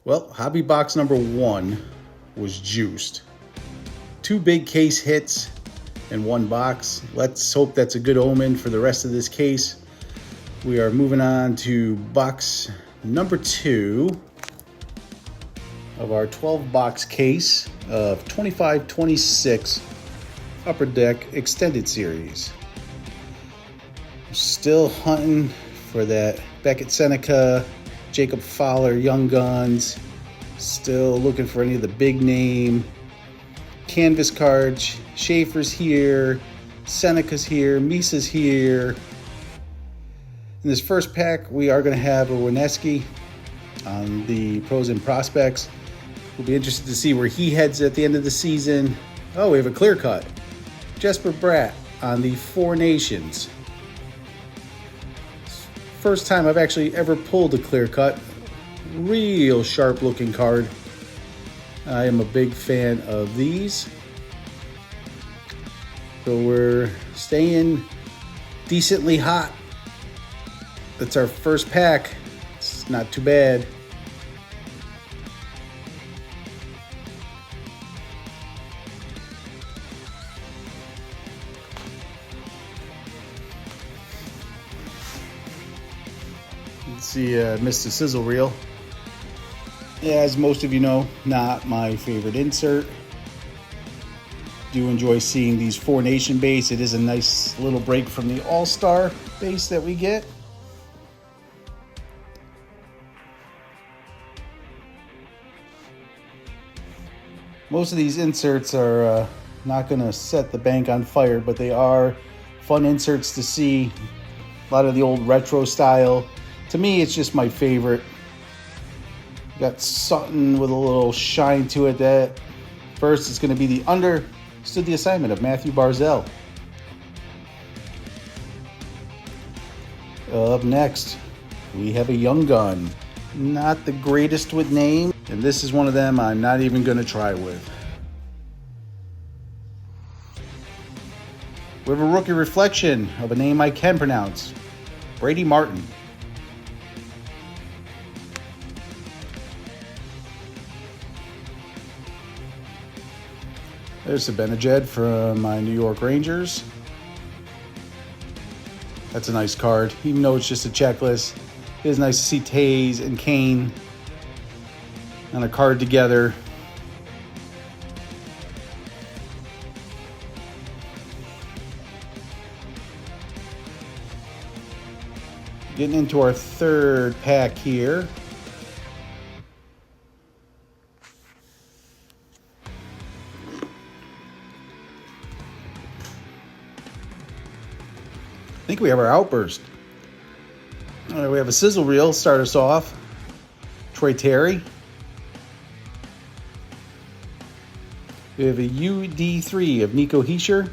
Well, hobby box number 1 was juiced. 2 big case hits in 1 box. Let's hope that's a good omen for the rest of this case. We are moving on to box number 2 of our 12 box case of 25-26 Upper Deck Extended Series. Still hunting for that Beckett Sennecke, Jacob Fowler Young Guns. Still looking for any of the big name canvas cards. Schaefer's here, Sennecke's here, Misa's here. In this first pack, we are going to have a Wenesky on the pros and prospects. We'll be interested to see where he heads at the end of the season. Oh, we have a clear cut. Jesper Bratt on the Four Nations. First time I've actually ever pulled a clear cut. Real sharp looking card. I am a big fan of these. So we're staying decently hot. That's our first pack. It's not too bad. Let's see, Mr. Sizzle Reel. Yeah, as most of you know, not my favorite insert. Do enjoy seeing these Four Nation base. It is a nice little break from the All-Star base that we get. Most of these inserts are not going to set the bank on fire, but they are fun inserts to see. A lot of the old retro style. To me, it's just my favorite. Got something with a little shine to it. That first is going to be the Understood the Assignment of Matthew Barzell. Up next, we have a Young Gun. Not the greatest with names, and this is one of them I'm not even going to try with. We have a rookie reflection of a name I can pronounce. Brady Martin. There's a Benajed from my New York Rangers. That's a nice card, even though it's just a checklist. It is nice to see Taze and Kane on a card together. Getting into our third pack here. I think we have our Outburst. All right, we have a Sizzle Reel, start us off. Troy Terry. We have a UD3 of Nico Hischier.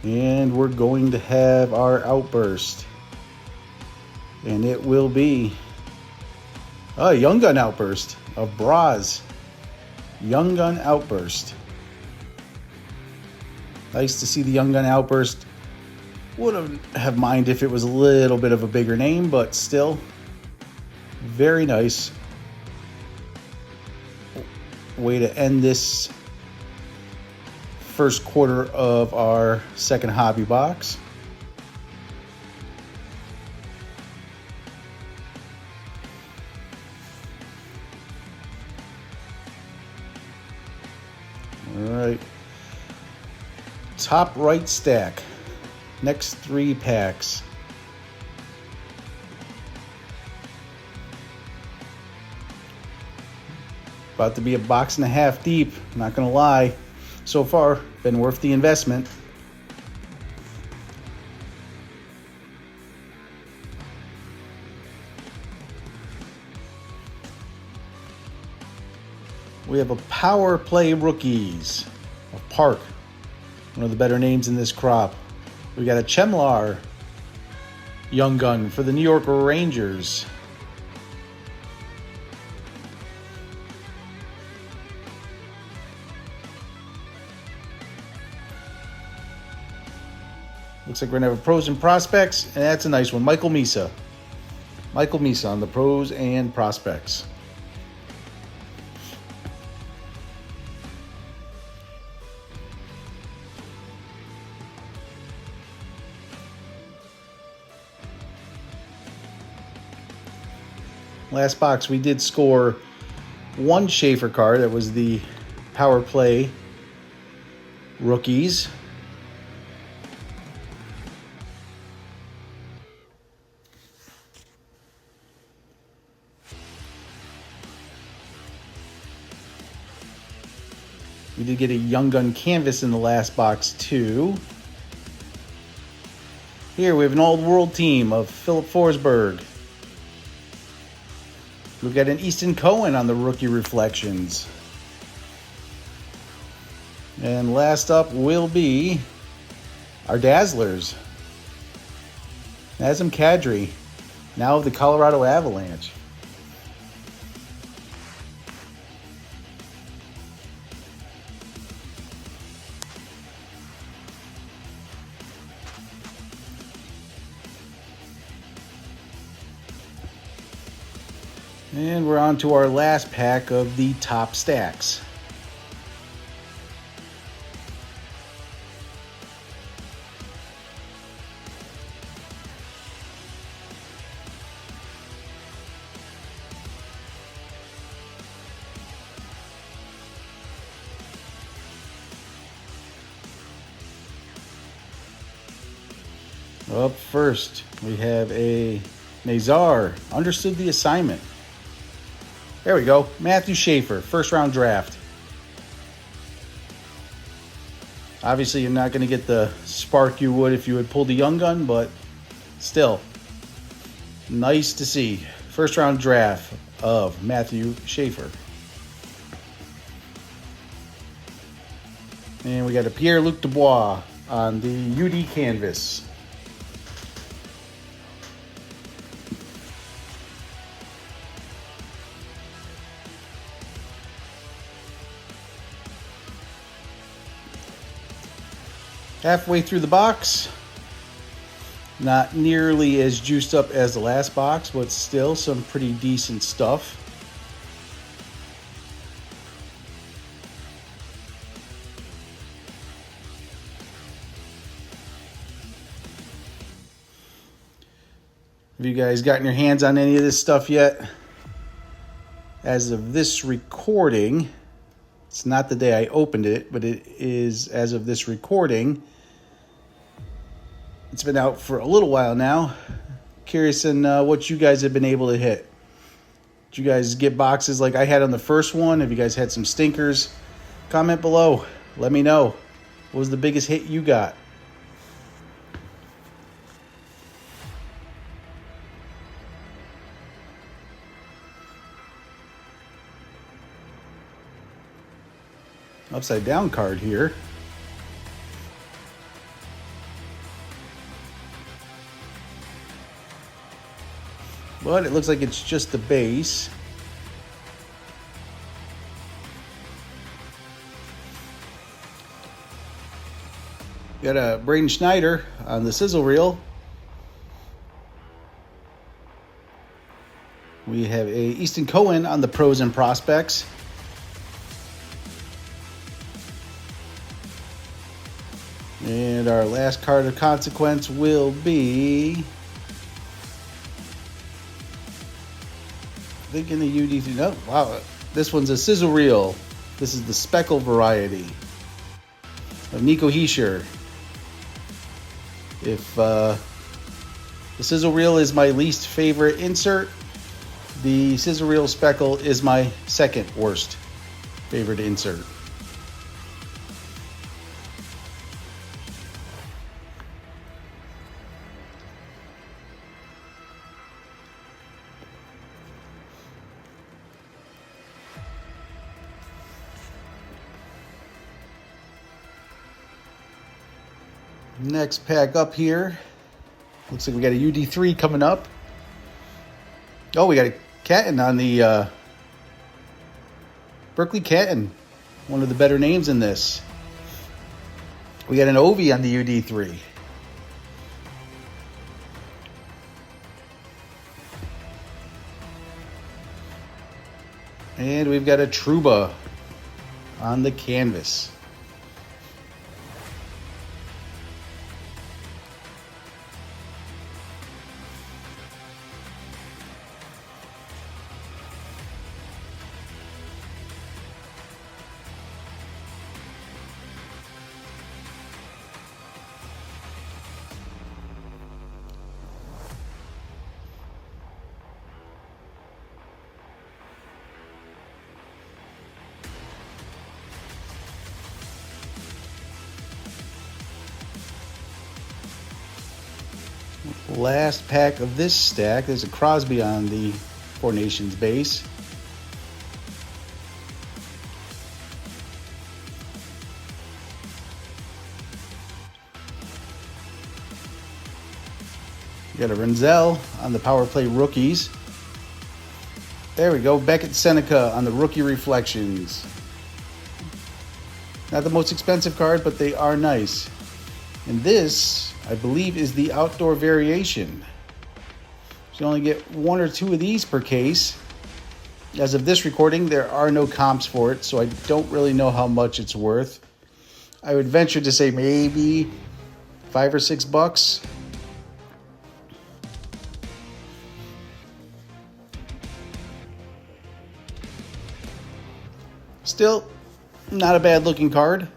And we're going to have our Outburst. And it will be a Young Gun Outburst of Braz. Young Gun Outburst. Nice to see the Young Gun Outburst. Would have minded if it was a little bit of a bigger name, but still very nice way to end this first quarter of our second hobby box. All right. Top right stack. Next 3 packs. About to be a box and a half deep, not gonna lie. So far, been worth the investment. We have a Power Play Rookies of Park. One of the better names in this crop. We got a Chemlar Young Gun for the New York Rangers. Looks like we're going to have a pros and prospects, and that's a nice one. Michael Misa. Michael Misa on the pros and prospects. Last box, we did score one Schaefer card. That was the Power Play rookies. We did get a Young Gun canvas in the last box too. Here we have an Old World team of Philip Forsberg. We've got an Easton Cohen on the rookie reflections. And last up will be our Dazzlers. Nazem Kadri, now of the Colorado Avalanche. And we're on to our last pack of the top stacks. Up first, we have a Nazar, understood the assignment. There we go, Matthew Schaefer, first round draft. Obviously, you're not going to get the spark you would if you had pulled a Young Gun, but still, nice to see. First round draft of Matthew Schaefer. And we got a Pierre-Luc Dubois on the UD canvas. Halfway through the box, not nearly as juiced up as the last box, but still some pretty decent stuff. Have you guys gotten your hands on any of this stuff yet? As of this recording, it's not the day I opened it, but it is as of this recording. It's been out for a little while now. Curious in what you guys have been able to hit. Did you guys get boxes like I had on the first one? Have you guys had some stinkers? Comment below. Let me know. What was the biggest hit you got? Upside down card here. But it looks like it's just the base. Got a Braden Schneider on the sizzle reel. We have a Easton Cohen on the pros and prospects. And our last card of consequence will be, I think in the UD3. No, wow, this one's a sizzle reel. This is the speckle variety of Nico Hischier. If the sizzle reel is my least favorite insert, the sizzle reel speckle is my second worst favorite insert. Next pack up here. Looks like we got a UD3 coming up. Oh, we got a Catton on the Berkeley Catton. One of the better names in this. We got an Ovi on the UD3. And we've got a Trouba on the canvas. Last pack of this stack. There's a Crosby on the Four Nations base. You got a Renzel on the power play rookies. There we go. Beckett Sennecke on the rookie reflections. Not the most expensive card, but they are nice. And this, I believe, is the outdoor variation. So you only get one or two of these per case. As of this recording, there are no comps for it, so I don't really know how much it's worth. I would venture to say maybe $5 or $6. Still, not a bad looking card.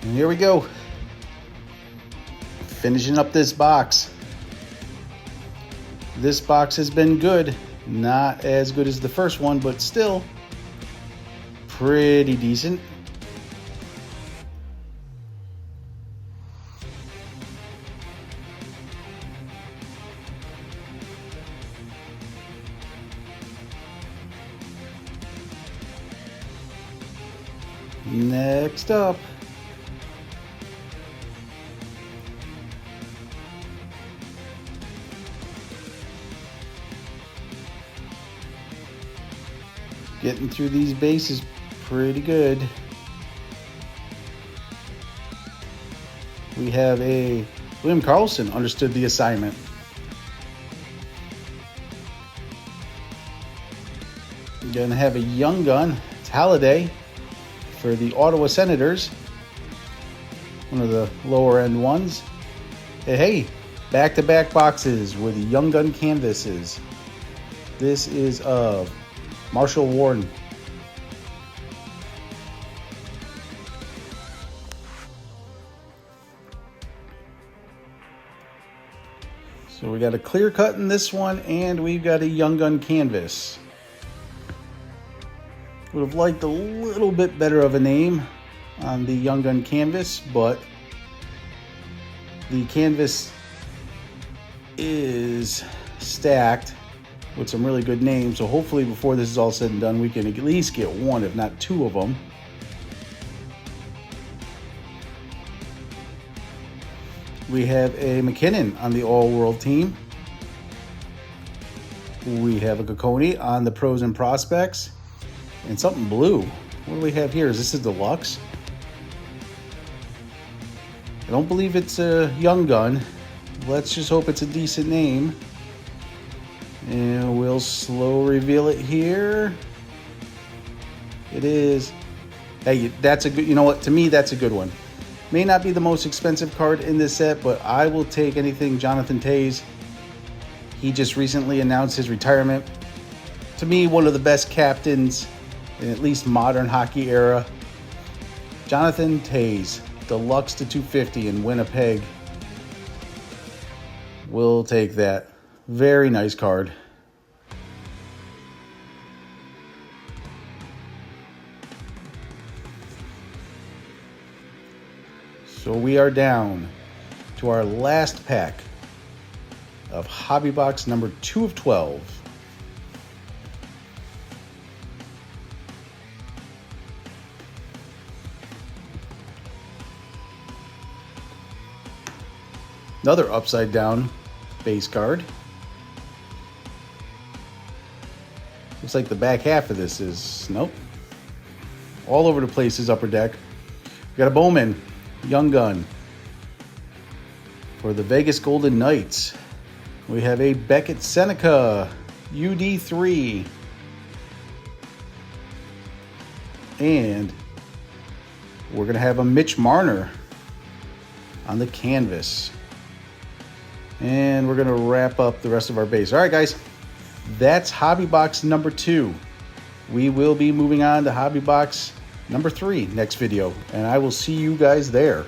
And here we go. Finishing up this box. This box has been good. Not as good as the first one, but still pretty decent. Next up, getting through these bases pretty good. We have a William Karlsson understood the assignment. We're gonna have a young gun. It's Halliday for the Ottawa Senators, one of the lower end ones. Hey, back-to-back boxes with young gun canvases. This is of Marshall Warden. So we got a clear cut in this one, and we've got a young gun canvas. Would have liked a little bit better of a name on the Young Gun canvas, but the canvas is stacked with some really good names. So hopefully before this is all said and done, we can at least get one, if not two of them. We have a McKinnon on the All-World team. We have a Cocconi on the Pros and Prospects. And something blue. What do we have here? Is this a deluxe? I don't believe it's a young gun. Let's just hope it's a decent name. And we'll slow reveal it here. It is. Hey, that's a good, you know what? To me, that's a good one. May not be the most expensive card in this set, but I will take anything Jonathan Toews. He just recently announced his retirement. To me, one of the best captains in at least modern hockey era. Jonathan Toews, deluxe to 250 in Winnipeg. We'll take that. Very nice card. So we are down to our last pack of Hobby Box number 2 of 12. Another upside down base card. Looks like the back half of this is, nope. All over the place is upper deck. We got a Bowman Young Gun. For the Vegas Golden Knights, we have a Beckett Sennecke UD3. And we're going to have a Mitch Marner on the canvas. And we're going to wrap up the rest of our base. All right, guys, that's Hobby Box number 2. We will be moving on to Hobby Box number 3 next video, and I will see you guys there.